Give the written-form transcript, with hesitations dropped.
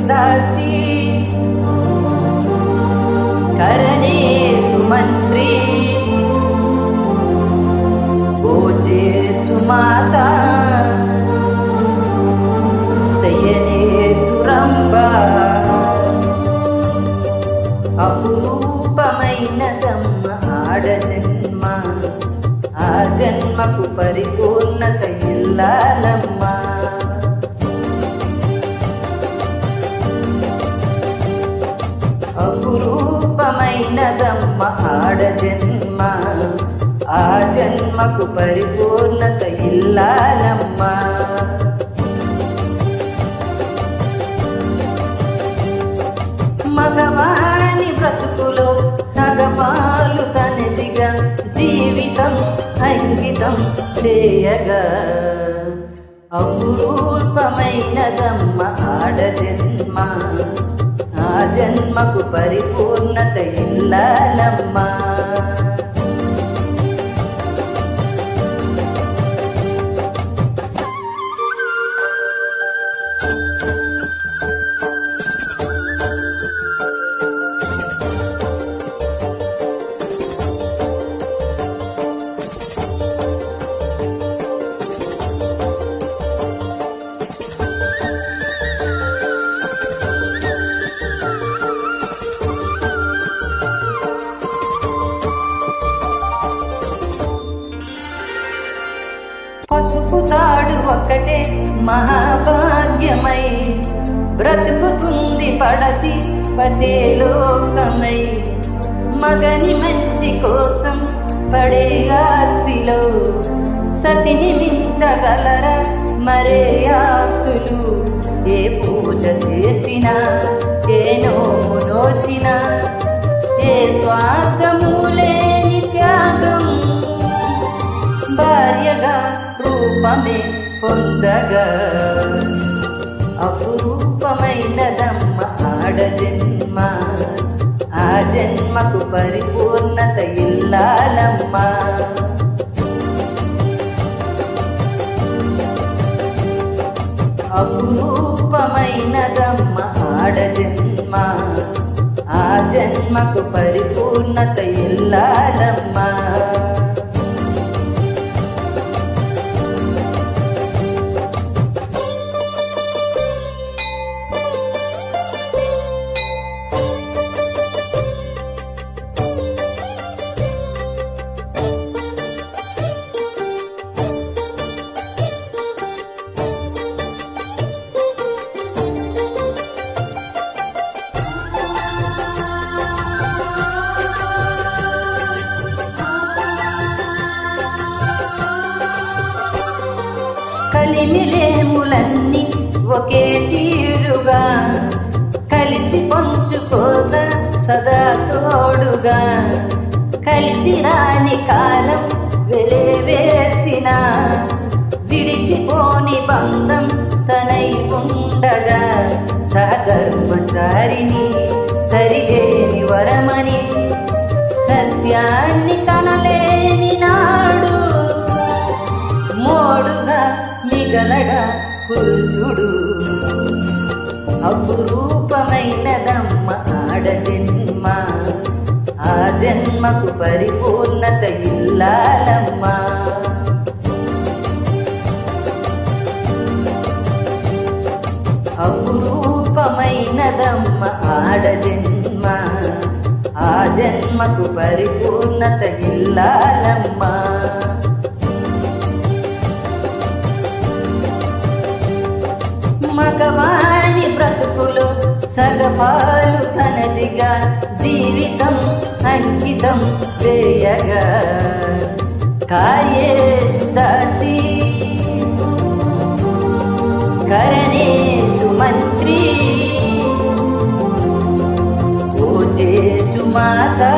दासी करणेषु मन्त्री भोजेषु माता शयनेषु रम्भा అపురూపమైనదమ్మ ఆడజన్మ ఆ జన్మకు పరిపూర్ణత ఇల్లాలమ్మా అపురూపమైనదమ్మ ఆడజన్మ ఆ జన్మకు పరిపూర్ణత ఇల్లాలమ్మా మగవాని బ్రతుకులో సగపాలు తనదిగా జీవితం అంకితం చేయగా అపురూపమైనదమ్మ ఆడజన్మ ఆ జన్మకు పరిపూర్ణత ఇల్లాలమ్మా పసుపు తాడు ఒక్కటే మహాభాగ్యమై బ్రతుకుతుంది పడతి పదేలోకమై మగని మంచి కోసం పడే ఆర్తిలో సతిని మించగలరా మరే ఆర్తులు ఏ పూజ చేసినా ఏ నోము నోచినా ఏ స్వార్థము లేని త్యాగం భార్యగా రూపమే పొందగా అపురూపమైనదమ్మ ఆడజన్మ ఆ జన్మకు పరిపూర్ణత ఇల్లాలమ్మా అపురూపమైనదమ్మ ఆడజన్మ ఆ జన్మకు పరిపూర్ణత ఇల్లాలమ్మా కలిమిలేములన్నీ ఒకే తీరుగా కలిసి పంచుకోగా సదా తోడుగా కలిసి రాని కాలం వెలివేసిన విడిచిపోని బంధం తనై ఉండగా సహధర్మచారిని సరిలేని వరమని సత్యాన్ని కనలేని నాడు మోడుగా మిగలడా పురుషుడు అపురూపమైనదమ్మ ఆడజన్మ ఆ జన్మకు పరిపూర్ణత ఇల్లాలమ్మా అపురూపమైనదమ్మ ఆడజన్మ ఆ జన్మకు పరిపూర్ణత ఇల్లాలమ్మా మగవాని బ్రతుకులో సగపాలు తనదిగా జీవితం అంకితం చేయగా కాయేషు దాసి కరణేషు మంత్రి పూజేషు మాతా